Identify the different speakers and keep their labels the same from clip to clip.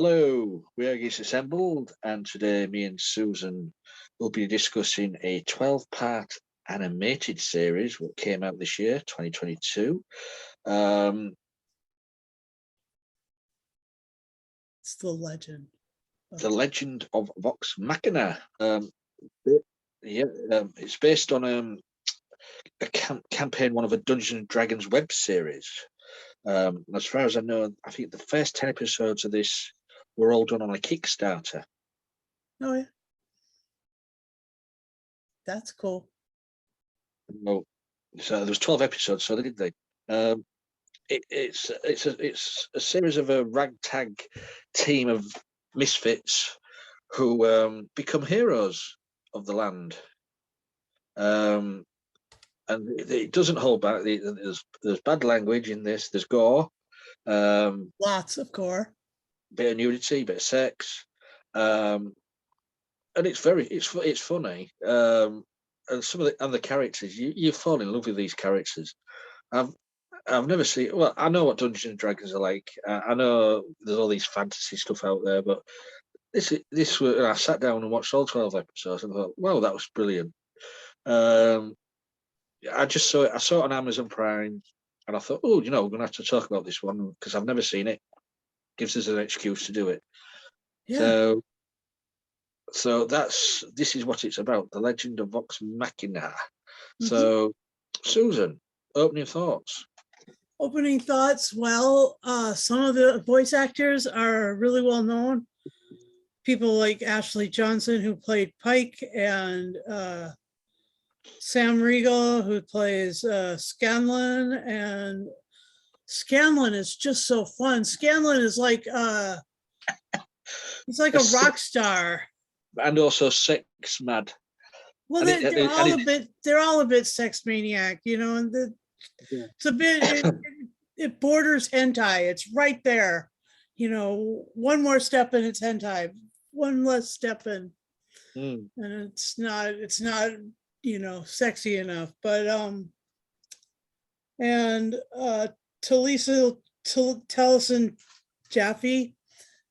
Speaker 1: Hello, we are Geese Assembled, and today me and Susan will be discussing a 12-part animated series that came out this year, 2022.
Speaker 2: It's the legend.
Speaker 1: The Legend of Vox Machina. It's based on a campaign, one of a Dungeons and Dragons web series. As far as I know, I think the first 10 episodes of this were all done on a Kickstarter.
Speaker 2: Oh yeah, that's cool.
Speaker 1: Well, so there was 12 episodes, so did they? It's a series of a ragtag team of misfits who become heroes of the land. And it doesn't hold back. There's bad language in this. There's gore.
Speaker 2: Lots of gore.
Speaker 1: Bit of nudity, bit of sex. And it's funny. And some of the characters, you fall in love with these characters. I've never seen. Well, I know what Dungeons and Dragons are like. I know there's all these fantasy stuff out there, but this was. I sat down and watched all 12 episodes and thought, wow, that was brilliant. I just saw it. I saw it on Amazon Prime, and I thought, oh, we're gonna have to talk about this one because I've never seen it. Gives us an excuse to do it.
Speaker 2: Yeah.
Speaker 1: So this is what it's about: the Legend of Vox Machina. So, Susan, opening thoughts.
Speaker 2: Opening thoughts. Well, some of the voice actors are really well known. People like Ashley Johnson, who played Pike, and Sam Riegel, who plays Scanlan. And Scanlan is just so fun. Scanlan is like he's like a rock star.
Speaker 1: And also sex mad.
Speaker 2: Well, they're all a bit sex maniac, and it's a bit it borders hentai. It's right there, one more step and it's hentai, one less step and it's not sexy enough. But and Talisa Tellison Jaffe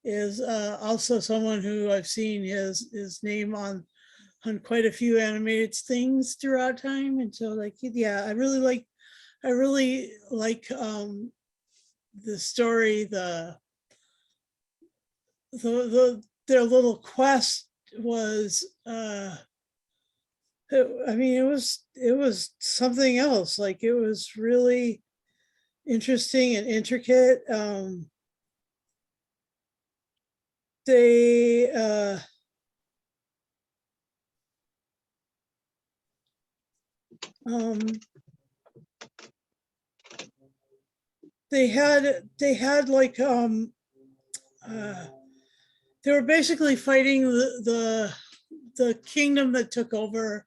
Speaker 2: is also someone who I've seen his name on quite a few animated things throughout time. And so I really like the story, their little quest was it was something else. Like, it was really interesting and intricate. They had like they were basically fighting the kingdom that took over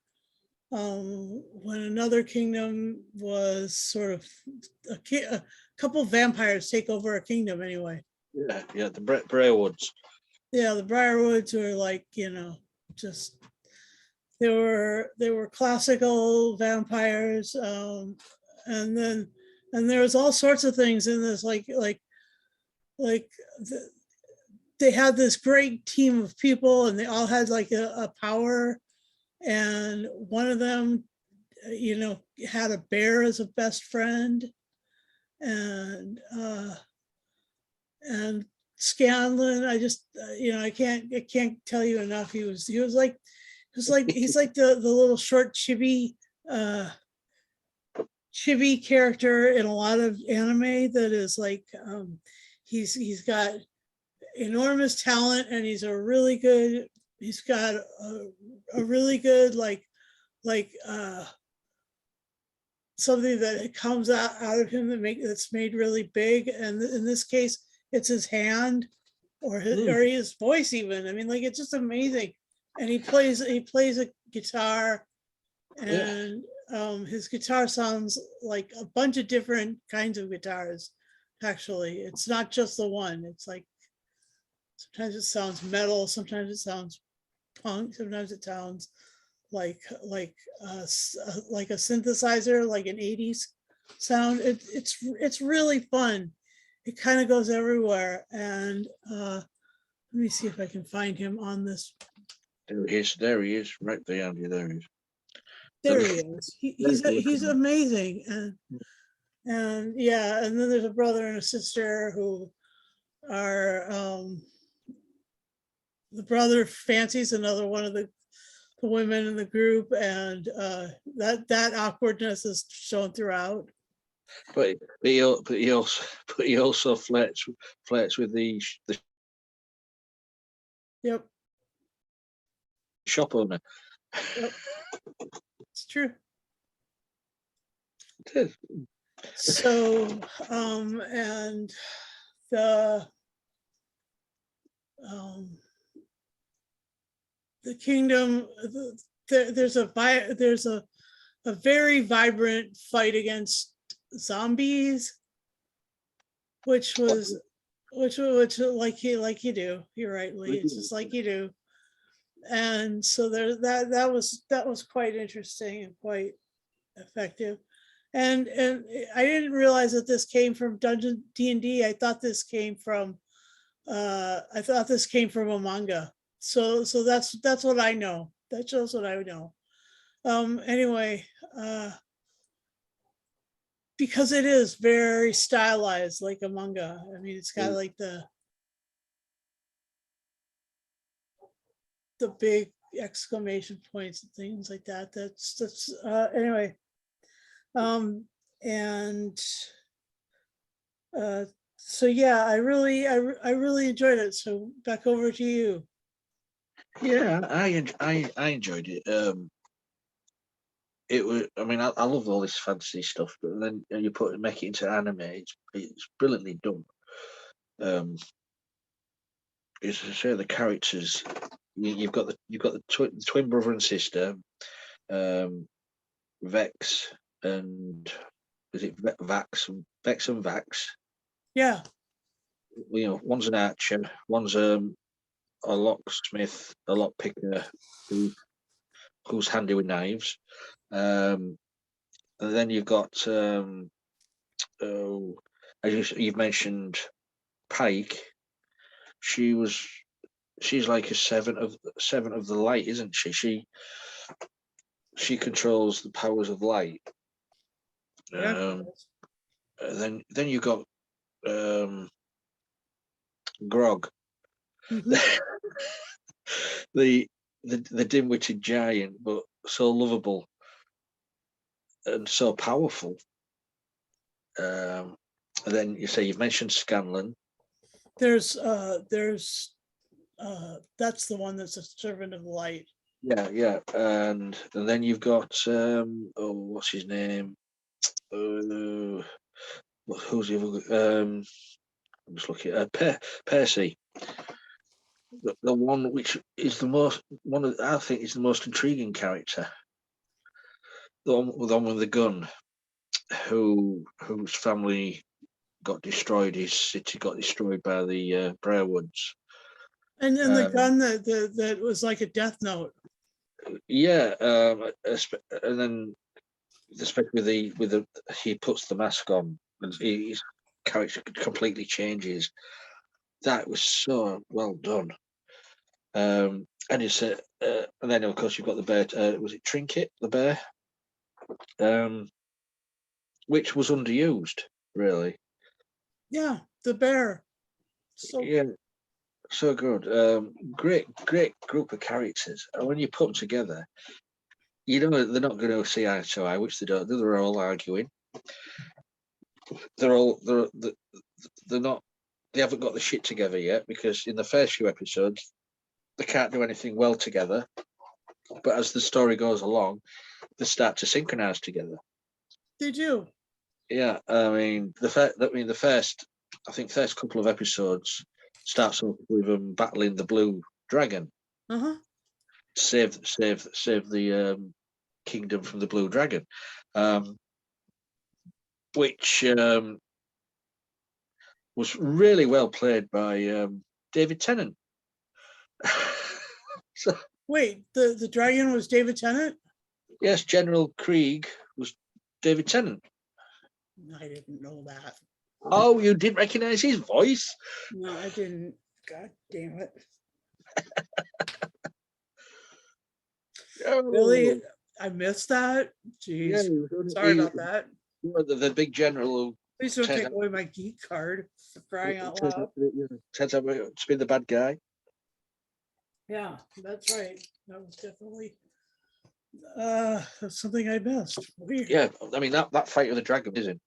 Speaker 2: when another kingdom was sort of a couple vampires take over a kingdom anyway.
Speaker 1: Yeah, the Briarwoods.
Speaker 2: Yeah, the Briarwoods were like, just they were classical vampires, and there was all sorts of things in this, they had this great team of people, and they all had like a power, and one of them had a bear as a best friend, and Scanlan, I can't tell you enough. He's like the little short chibi character in a lot of anime that is like, he's got enormous talent, and he's got a really good something that comes out of him that's made really big. And in this case, it's his hand or his voice even. It's just amazing. And he plays a guitar, and his guitar sounds like a bunch of different kinds of guitars. Actually, it's not just the one. It's like, sometimes it sounds metal, sometimes it sounds punk, sometimes it sounds like a synthesizer, like an 80s sound. It's really fun. It kind of goes everywhere. And Let me see if I can find him on this.
Speaker 1: There he is. There he is. Right behind you. There he is.
Speaker 2: There he is. He's amazing, and yeah, and then there's a brother and a sister who are the brother fancies another one of the women in the group, and that awkwardness is shown throughout.
Speaker 1: But he also flirts with the
Speaker 2: Yep,
Speaker 1: shop owner.
Speaker 2: yep, it's true.
Speaker 1: It is.
Speaker 2: So, and the the kingdom, there's a very vibrant fight against zombies, which like you do. You're right, Lee. It's just like you do. And so there that was quite interesting and quite effective. And I didn't realize that this came from Dungeon D&D. I thought this came from a manga. So that's what I know. That shows what I know. Anyway, because it is very stylized like a manga. I mean, it's got like the big exclamation points and things like that. That's anyway. And so yeah, I really enjoyed it. So back over to you.
Speaker 1: Yeah, I enjoyed it. It was. I mean, I love all this fantasy stuff, but then you make it into anime. It's brilliantly done. As I say, the characters. You've got the twin brother and sister, Vex and is it Vex and Vax?
Speaker 2: Yeah.
Speaker 1: You know, one's an archer, one's a locksmith, a lockpicker who's handy with knives. And then you've got as you've mentioned, Pike. She's like a seven of the light, isn't she? She controls the powers of light.
Speaker 2: Yeah.
Speaker 1: Then you've got Grog,
Speaker 2: Mhm.
Speaker 1: the dim-witted giant, but so lovable and so powerful. And then you've mentioned Scanlan.
Speaker 2: There's that's the one that's a servant of light.
Speaker 1: Yeah, and then you've got what's his name? Who's the other? I'm just looking at Percy, the one which is I think is the most intriguing character. The one with the gun, whose family got destroyed. His city got destroyed by the Briarwoods.
Speaker 2: And then the gun that was like a death note.
Speaker 1: Yeah, and then especially with the he puts the mask on and his character completely changes. That was so well done. And it's and then of course you've got the bear. Was it Trinket, the bear? Which was underused, really.
Speaker 2: Yeah, the bear. So
Speaker 1: Yeah, so good. Great group of characters. And when you put them together, you know they're not going to see eye to eye, which they don't. They're all arguing. They're not. They haven't got the shit together yet because in the first few episodes they can't do anything well together. But as the story goes along, they start to synchronize together.
Speaker 2: they do.
Speaker 1: Yeah, I mean the first couple of episodes starts off with them battling the blue dragon.
Speaker 2: Uh-huh.
Speaker 1: Save the kingdom from the blue dragon, which was really well played by David Tennant. So,
Speaker 2: Wait, the dragon was David Tennant?
Speaker 1: yes, General Krieg was David Tennant.
Speaker 2: I didn't know that.
Speaker 1: Oh, you didn't recognize his voice?
Speaker 2: No, I didn't. God damn it.
Speaker 1: Oh,
Speaker 2: Really? I missed that?
Speaker 1: yeah,
Speaker 2: Jeez. Sorry about that.
Speaker 1: the big general who
Speaker 2: Please don't
Speaker 1: turns
Speaker 2: take
Speaker 1: out,
Speaker 2: away my geek card for crying out loud.
Speaker 1: turns out to be the bad guy.
Speaker 2: Yeah, that's right. That was definitely that's something I missed. Weird.
Speaker 1: Yeah, I mean that fight with the dragon is it?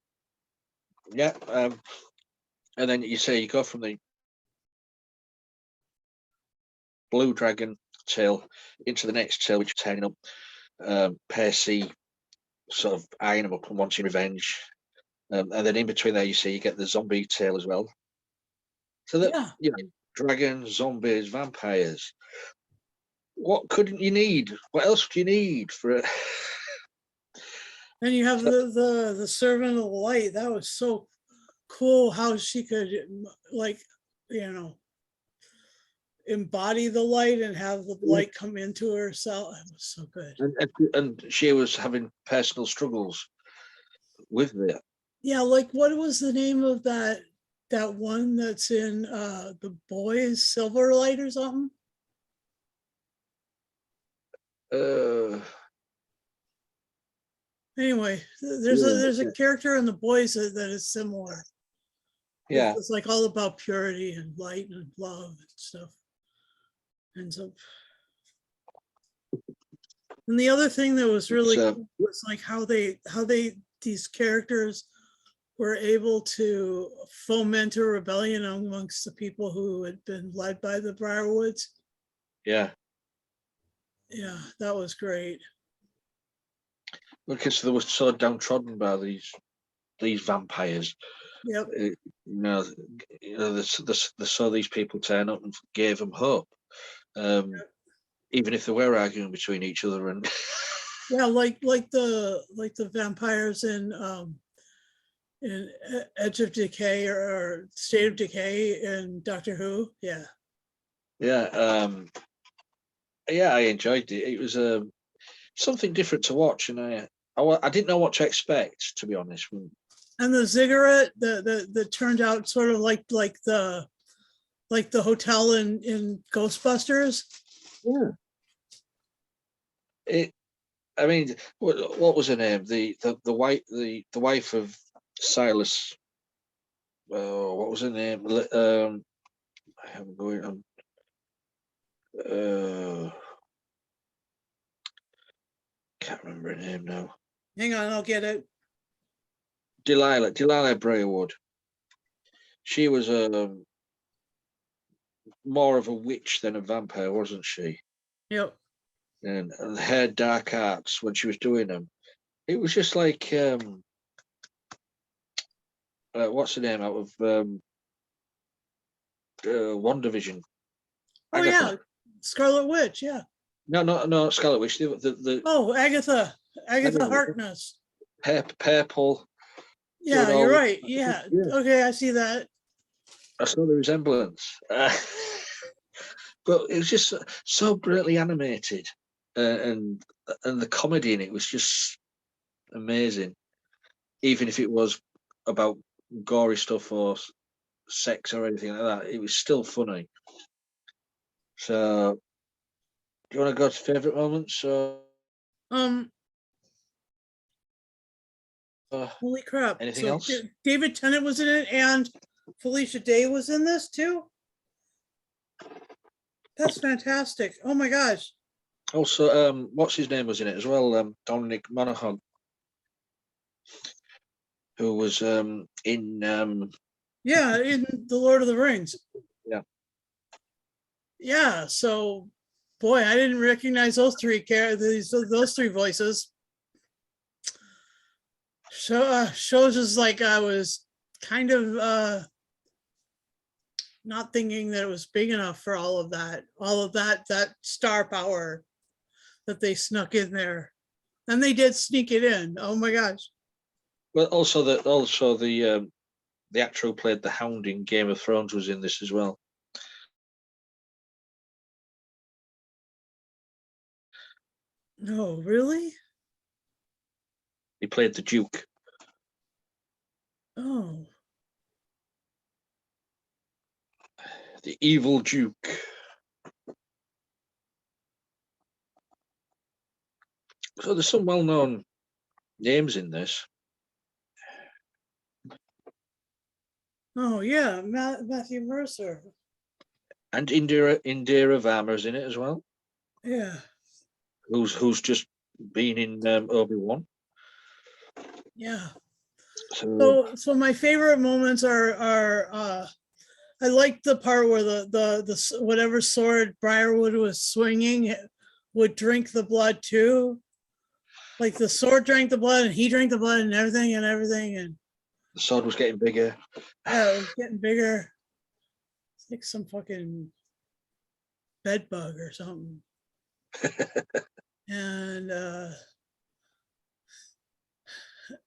Speaker 1: Yeah, and then you go from the blue dragon tail into the next tail, which is turning up Percy, sort of eyeing him up and wanting revenge. And then in between there, you get the zombie tail as well. So that,
Speaker 2: Yeah.
Speaker 1: dragons, zombies, vampires. What couldn't you need? What else do you need for it?
Speaker 2: And you have the servant of the light. That was so cool how she could like, you know, embody the light and have the light come into herself. It was so good.
Speaker 1: And she was having personal struggles with it.
Speaker 2: Yeah, like what was the name of that one that's in the boys Silverlight or something?
Speaker 1: Uh,
Speaker 2: Anyway,
Speaker 1: yeah,
Speaker 2: there's a character in the boys that is similar.
Speaker 1: yeah.
Speaker 2: It's like all about purity and light and love and stuff. And so, and the other thing that was really cool was like how these characters were able to foment a rebellion amongst the people who had been led by the Briarwoods.
Speaker 1: Yeah.
Speaker 2: Yeah, that was great.
Speaker 1: Because they were so downtrodden by these vampires.
Speaker 2: Yep.
Speaker 1: They saw these people turn up and gave them hope, even if they were arguing between each other. And
Speaker 2: yeah, like the vampires in Edge of Decay or State of Decay in Doctor Who. Yeah.
Speaker 1: yeah, I enjoyed it. It was something different to watch, and I didn't know what to expect, to be honest.
Speaker 2: And the ziggurat that turned out sort of like the hotel in Ghostbusters.
Speaker 1: Yeah. I mean, what was her name? The wife of Silas. What was her name? I'm going on. Can't remember her name now.
Speaker 2: Hang on, I'll get it.
Speaker 1: Delilah Briarwood. She was more of a witch than a vampire, wasn't she?
Speaker 2: Yep.
Speaker 1: And her dark arts when she was doing them, it was just like what's the name out of WandaVision?
Speaker 2: Oh
Speaker 1: Agatha.
Speaker 2: yeah, Scarlet Witch. Yeah.
Speaker 1: No, Scarlet Witch. The
Speaker 2: Oh, Agatha Harkness.
Speaker 1: purple.
Speaker 2: Yeah, you're right. Yeah. Okay, I see that.
Speaker 1: I saw the resemblance. But it was just so brilliantly animated, and the comedy in it was just amazing. Even if it was about gory stuff or sex or anything like that, it was still funny. So, do you want to go to favourite moments?
Speaker 2: Um. Holy crap!
Speaker 1: Anything
Speaker 2: So
Speaker 1: else?
Speaker 2: David Tennant was in it, and Felicia Day was in this too. That's fantastic! Oh my gosh!
Speaker 1: Also, what's his name was in it as well? Dominic Monaghan, who was in
Speaker 2: Yeah, in the Lord of the Rings.
Speaker 1: yeah.
Speaker 2: Yeah. So, boy, I didn't recognize those those three voices. Shows us like I was kind of not thinking that it was big enough for all of that star power that they snuck in there, and they did sneak it in. Oh my gosh!
Speaker 1: Well, also the actor who played the Hound in Game of Thrones was in this as well.
Speaker 2: No, really?
Speaker 1: He played the Duke.
Speaker 2: Oh,
Speaker 1: the evil Duke. So there's some well-known names in this.
Speaker 2: Oh yeah, Matthew Mercer.
Speaker 1: And Indira Varma's in it as well.
Speaker 2: Yeah.
Speaker 1: Who's just been in Obi-Wan.
Speaker 2: Yeah.
Speaker 1: So
Speaker 2: So my favorite moments are I liked the part where the whatever sword Briarwood was swinging would drink the blood too. Like the sword drank the blood and he drank the blood and everything and
Speaker 1: the sword was getting bigger.
Speaker 2: yeah, it was getting bigger. It's like some fucking bed bug or something. And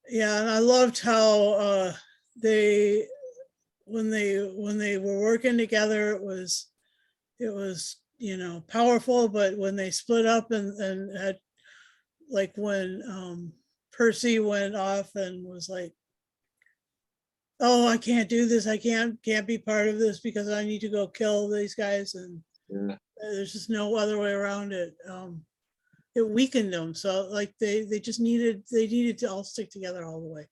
Speaker 2: yeah, and I loved how they when they were working together, it was powerful, but when they split up and had, like, when Percy went off and was like, oh, I can't do this, I can't be part of this because I need to go kill these guys, and
Speaker 1: Yeah.
Speaker 2: there's just no other way around it. It weakened them, so like they just needed to all stick together all the way.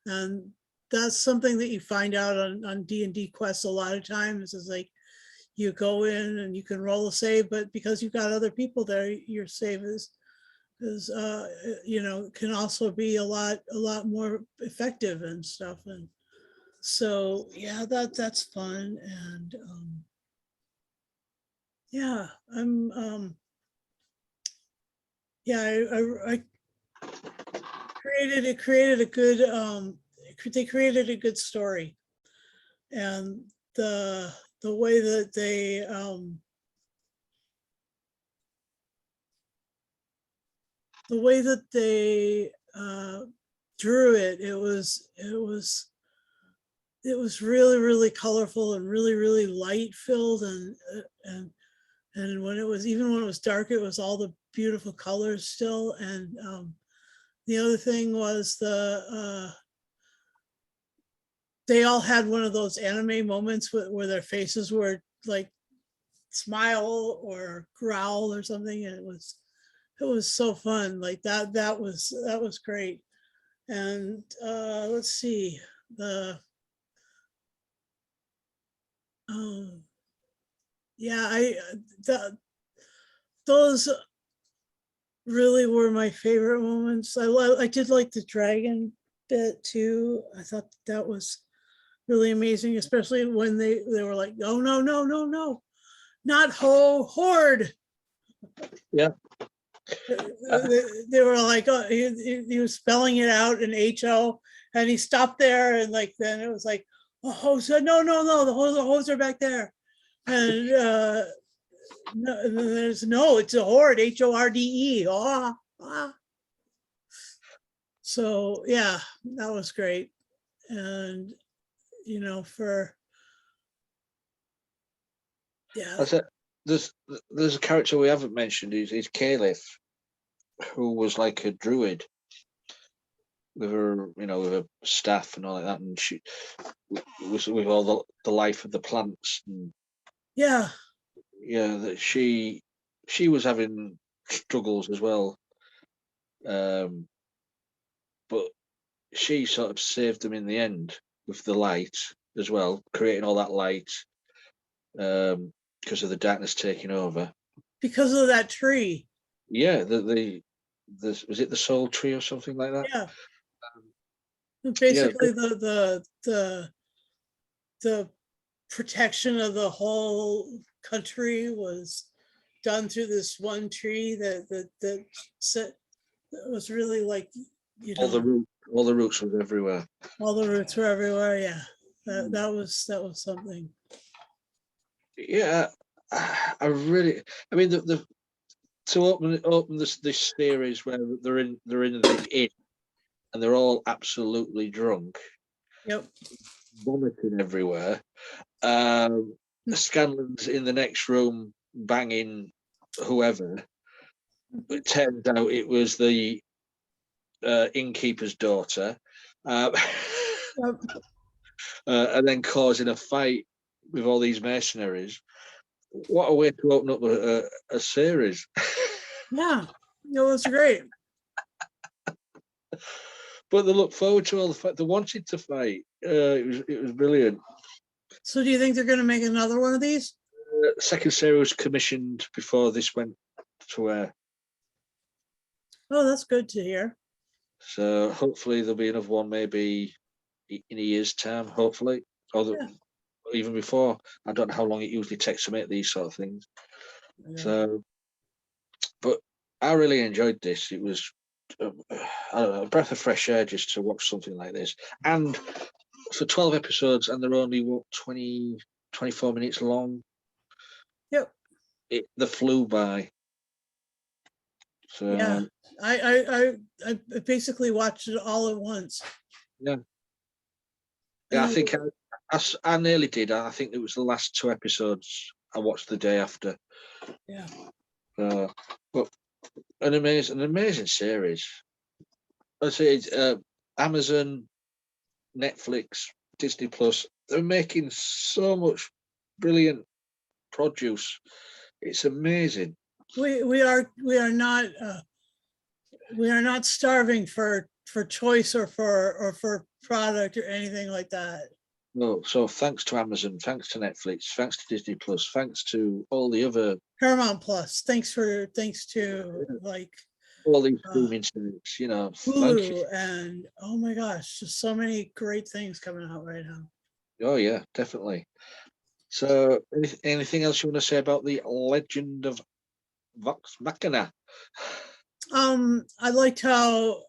Speaker 2: And that's something that you find out on D&D quests a lot of times, is like you go in and you can roll a save, but because you've got other people there, your save is can also be a lot more effective and stuff. And so yeah, that's fun. And yeah, I'm yeah, I created a good they created a good story. And the way that they drew it, it was really really colorful and really really light filled, and when it was, even when it was dark, it was all the beautiful colors still. And the other thing was they all had one of those anime moments where their faces were like smile or growl or something, and it was so fun. Like that was great. And let's see, the um yeah, those really were my favorite moments. I did like the dragon bit too. I thought that was really amazing, especially when they were like, oh no no no no, not horde.
Speaker 1: Yeah.
Speaker 2: They were like, oh, he was spelling it out in HO, and he stopped there, and like then it was like, oh, so no no no, the hoes are back there. And no, and then there's no, it's a horde, HORDE. Oh, ah. So yeah, that was great. And for yeah,
Speaker 1: That's it. There's a character we haven't mentioned. Is Caliph, who was like a druid with her, with her staff and all like that, and she was with all the life of the plants. And
Speaker 2: yeah,
Speaker 1: yeah, that she was having struggles as well, but she sort of saved them in the end with the light as well, creating all that light, because of the darkness taking over.
Speaker 2: because of that tree.
Speaker 1: Yeah, the was it the soul tree or something like that?
Speaker 2: Yeah,
Speaker 1: Yeah,
Speaker 2: basically the protection of the whole country was done through this one tree that was really like,
Speaker 1: all the roots was everywhere.
Speaker 2: all the roots were everywhere. Yeah,
Speaker 1: Mm.
Speaker 2: that was something.
Speaker 1: Yeah, I really. I mean, the to open this series where they're in the inn and they're all absolutely drunk,
Speaker 2: Yep.
Speaker 1: vomiting everywhere. Scanlan's in the next room banging whoever. It turns out it was the innkeeper's daughter,
Speaker 2: Yep.
Speaker 1: and then causing a fight with all these mercenaries. What a way to open up a series.
Speaker 2: Yeah, it was great.
Speaker 1: But they look forward to all the fact they wanted to fight. It was brilliant.
Speaker 2: So do you think they're going to make another one of these?
Speaker 1: Second series was commissioned before this went to air.
Speaker 2: Oh, that's good to hear.
Speaker 1: So hopefully there'll be another one, maybe in a year's time, hopefully, or even before. I don't know how long it usually takes to make these sort of things.
Speaker 2: Yeah.
Speaker 1: So, but I really enjoyed this. It was I don't know, a breath of fresh air just to watch something like this. And for 12 episodes, and they're only, what, 20, 24 minutes long?
Speaker 2: Yep.
Speaker 1: They flew by. So,
Speaker 2: yeah, I basically watched it all at once.
Speaker 1: Yeah. Yeah, I think I nearly did. I think it was the last 2 episodes I watched the day after.
Speaker 2: Yeah.
Speaker 1: But an amazing series. I say it's Amazon, Netflix, Disney Plus. They're making so much brilliant produce. It's amazing.
Speaker 2: We are not starving for choice or for product or anything like that.
Speaker 1: No, so thanks to Amazon, thanks to Netflix, thanks to Disney Plus, thanks to all the other
Speaker 2: Paramount Plus. Thanks to like
Speaker 1: all these streaming services, you know. Thank you.
Speaker 2: Hulu and oh my gosh, just so many great things coming out right now.
Speaker 1: Oh yeah, definitely. So, anything else you want to say about the Legend of Vox Machina?
Speaker 2: I liked how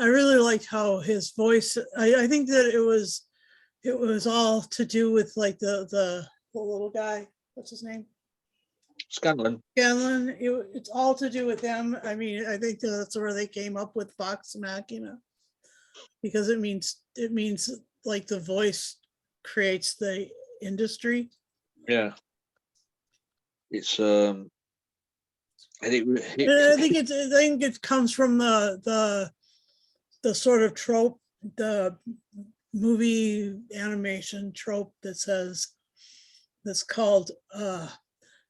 Speaker 2: I really liked how his voice. I think that it was all to do with like the little guy. What's his name?
Speaker 1: Scanlan.
Speaker 2: Scanlan. It's all to do with him. I mean, I think that's where they came up with Vox Machina, because it means like the voice creates the industry.
Speaker 1: Yeah. It's
Speaker 2: I think it comes from the sort of trope, the movie animation trope that's called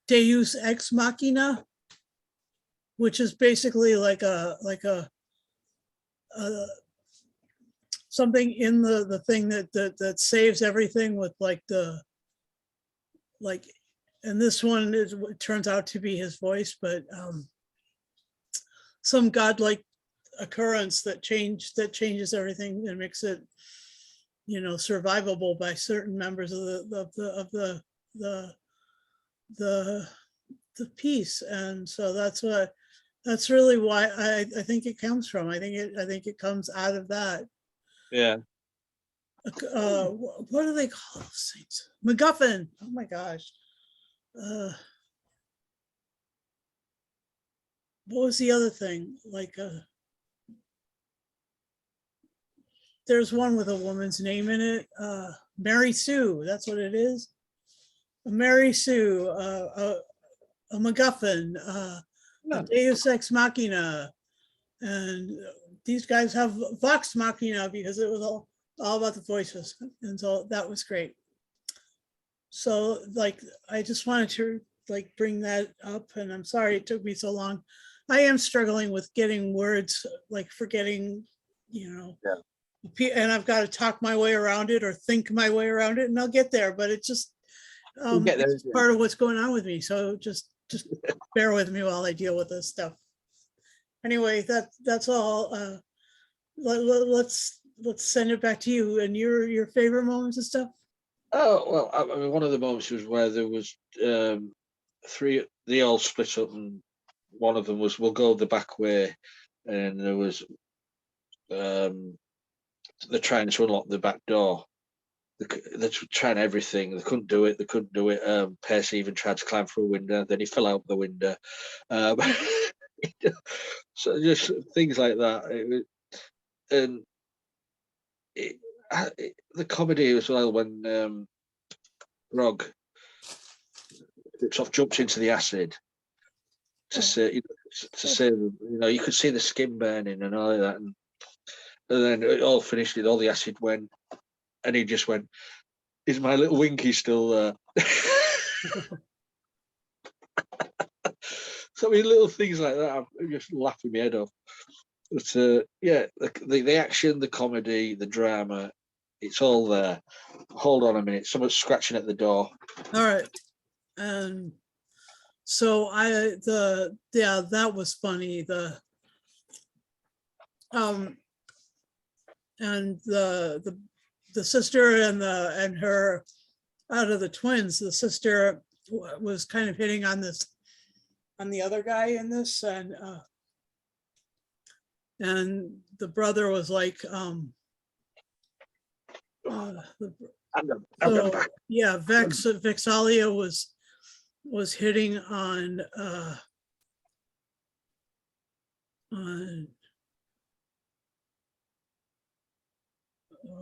Speaker 2: Deus Ex Machina, which is basically like a something in the thing that saves everything with and this one it turns out to be his voice, but some godlike occurrence that changes everything and makes it survivable by certain members of the piece. And so that's really why I think it comes from. I think it comes out of that.
Speaker 1: Yeah.
Speaker 2: What do they call those things? MacGuffin. Oh my gosh. What was the other thing? Like there's one with a woman's name in it. Mary Sue. That's what it is. Mary Sue. A MacGuffin. A Deus Ex Machina. And these guys have Vox Machina because it was all about the voices, and so that was great. So like I just wanted to like bring that up, and I'm sorry it took me so long. I am struggling with getting words, like forgetting, and I've got to talk my way around it or think my way around it, and I'll get there. But it's just it's part of what's going on with me. So just bear with me while I deal with this stuff. Anyway, that's all. Let's send it back to you and your favorite moments and stuff.
Speaker 1: Oh well, I mean, one of the moments was where there was 3. They all split up, and one of them was, "We'll go the back way," and there was they're trying to unlock the back door. They're trying everything. They couldn't do it. Percy even tried to climb through a window. Then he fell out the window. So just things like that. And the comedy as well, when Grog jumps into the acid to say, you could see the skin burning and all of that, and then it all finished. All the acid went, and he just went, Is my little Winky still there? So many little things like that. I'm just laughing my head off. But yeah, the action, the comedy, the drama, it's all there. Hold on a minute. Someone's scratching at the door.
Speaker 2: All right. And so that was funny. And the sister and her, out of the twins, the sister was kind of hitting on the other guy in this, and the brother was like, yeah, Vexalia was hitting on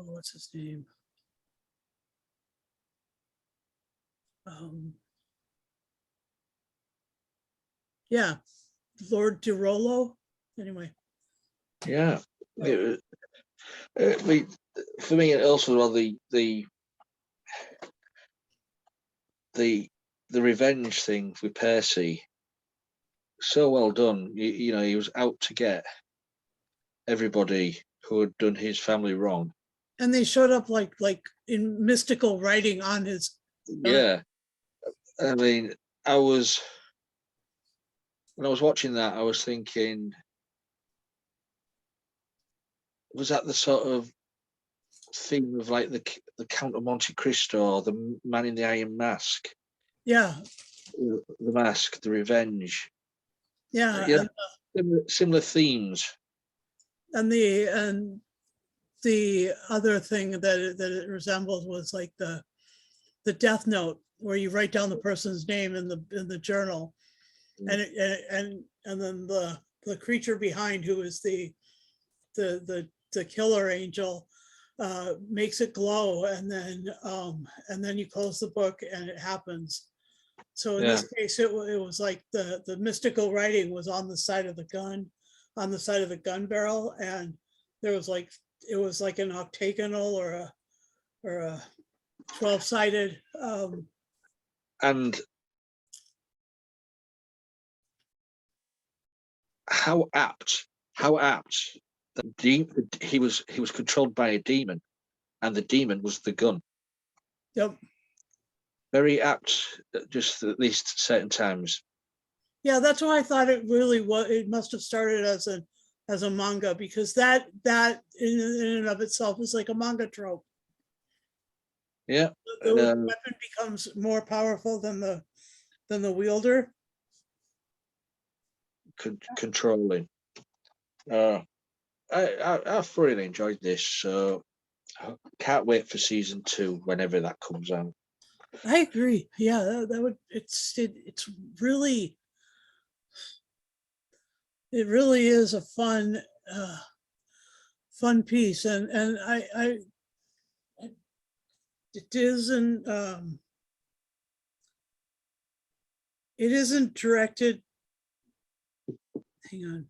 Speaker 2: what's his name? Yeah, Lord DiRollo. Anyway.
Speaker 1: Yeah. For me, also, well, the revenge thing with Percy, so well done. You know, he was out to get everybody who had done his family wrong.
Speaker 2: And they showed up like in mystical writing on his.
Speaker 1: Yeah. I mean, when I was watching that, I was thinking, was that the sort of theme of like the Count of Monte Cristo, or the Man in the Iron Mask?
Speaker 2: Yeah.
Speaker 1: The Mask, the Revenge.
Speaker 2: Yeah.
Speaker 1: Yeah. Similar themes.
Speaker 2: And the other thing that it resembled was like the Death Note, where you write down the person's name in the journal, and then the creature behind, who is the killer angel, makes it glow, and then you close the book and it happens. So in this case, it was like the mystical writing was on the side of the gun, on the side of the gun barrel, and there was like, it was like an octagonal or a 12-sided.
Speaker 1: And how apt he was controlled by a demon, and the demon was the gun.
Speaker 2: Yep.
Speaker 1: Very apt, just at least certain times.
Speaker 2: Yeah, that's why I thought it really was. It must have started as a manga, because that in and of itself is like a manga trope.
Speaker 1: Yeah.
Speaker 2: The weapon becomes more powerful than the wielder.
Speaker 1: Controlling. I've really enjoyed this, so I can't wait for season 2 whenever that comes out.
Speaker 2: I agree. Yeah, that would. It's really. It really is a fun piece, and I it isn't directed. Hang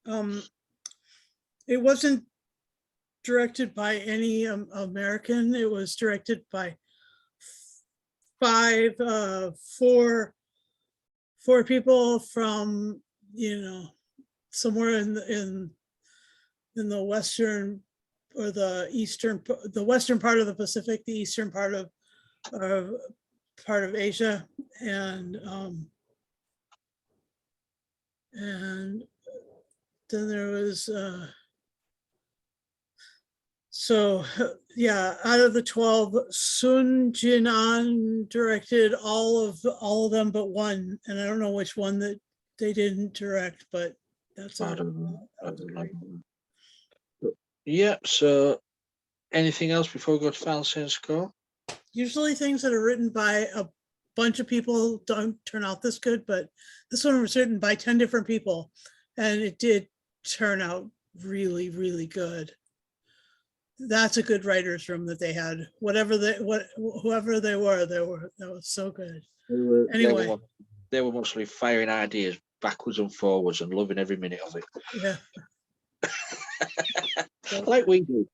Speaker 2: on. It wasn't directed by any American. It was directed by four people from, somewhere in the western or the western part of the Pacific, the eastern part of Asia, and then there was so yeah, out of the 12, Sun Jinan directed all of them but one, and I don't know which one that they didn't direct, but that's
Speaker 1: I don't know. Yeah, so anything else before we go to final score score?
Speaker 2: Usually things that are written by a bunch of people don't turn out this good, but this one was written by 10 different people, and it did turn out really, really good. That's a good writer's room that they had. Whoever they were, that was so good.
Speaker 1: They were mostly firing ideas backwards and forwards and loving every minute of it.
Speaker 2: Yeah.
Speaker 1: like we do.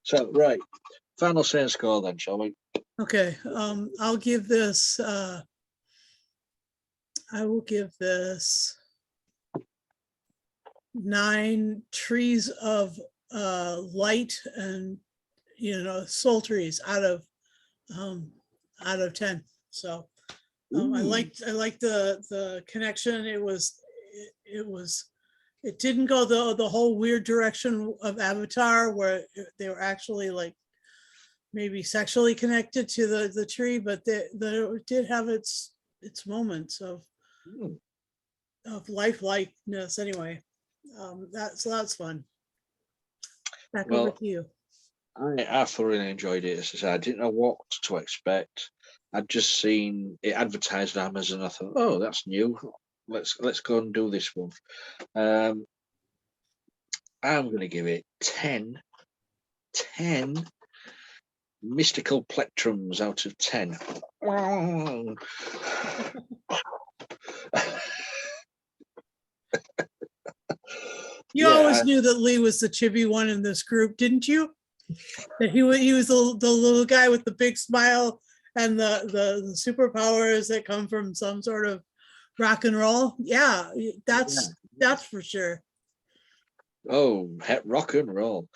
Speaker 1: So, right. Final say and score then, shall we?
Speaker 2: Okay, I'll give this, I will give this 9 trees of light and, soul trees out of 10. So I liked the connection. It didn't go the whole weird direction of Avatar where they were actually like maybe sexually connected to the tree, but it did have its moments of lifelikeness anyway. That's fun. Back over
Speaker 1: Well,
Speaker 2: to you.
Speaker 1: I thoroughly enjoyed it. As I said, I didn't know what to expect. I'd just seen it advertised on Amazon. I thought, oh, that's new. Let's go and do this one. I'm going to give it 10 mystical plectrums out of 10.
Speaker 2: You always knew that Lee was the chibi one in this group, didn't you? That he was the little guy with the big smile and the superpowers that come from some sort of rock and roll. Yeah, that's for sure.
Speaker 1: Oh, rock and roll.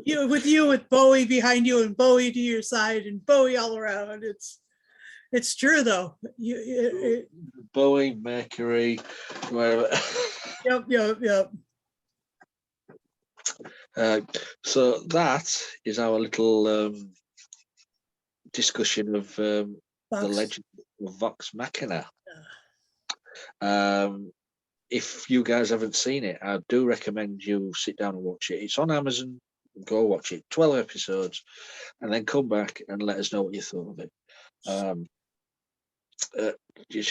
Speaker 2: With Bowie behind you and Bowie to your side and Bowie all around. It's true though.
Speaker 1: Bowie, Mercury, wherever.
Speaker 2: Yep.
Speaker 1: So that is our little discussion of the Legend of Vox Machina. If you guys haven't seen it, I do recommend you sit down and watch it. It's on Amazon. Go watch it. 12 episodes, and then come back and let us know what you thought of it.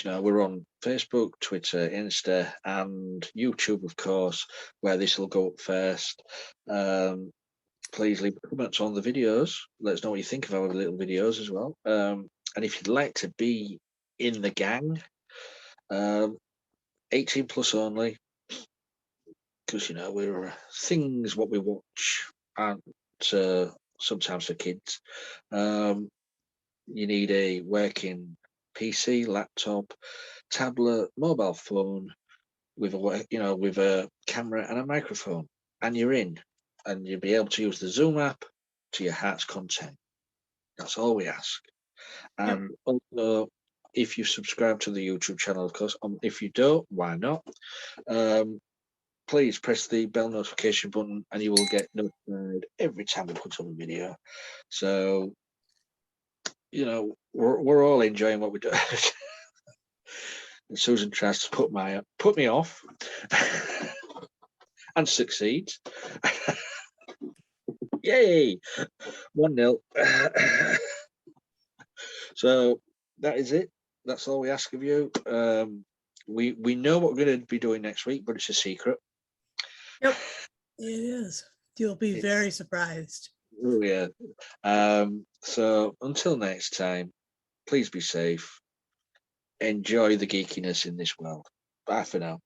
Speaker 1: We're on Facebook, Twitter, Insta, and YouTube, of course, where this will go up first. Please leave comments on the videos. Let us know what you think of our little videos as well. And if you'd like to be in the gang, 18 plus only, because we're things what we watch aren't sometimes for kids. You need a working PC, laptop, tablet, mobile phone with a camera and a microphone, and you're in, and you'll be able to use the Zoom app to your heart's content. That's all we ask. And also, if you subscribe to the YouTube channel, of course. If you don't, why not? Please press the bell notification button, and you will get notified every time we put up a video. So, we're all enjoying what we do. And Susan tries to put me off and succeeds. Yay! 1-0. So that is it. That's all we ask of you. We know what we're going to be doing next week, but it's a secret.
Speaker 2: Yep, it is. You'll be very surprised.
Speaker 1: Oh yeah. So until next time, please be safe. Enjoy the geekiness in this world. Bye for now.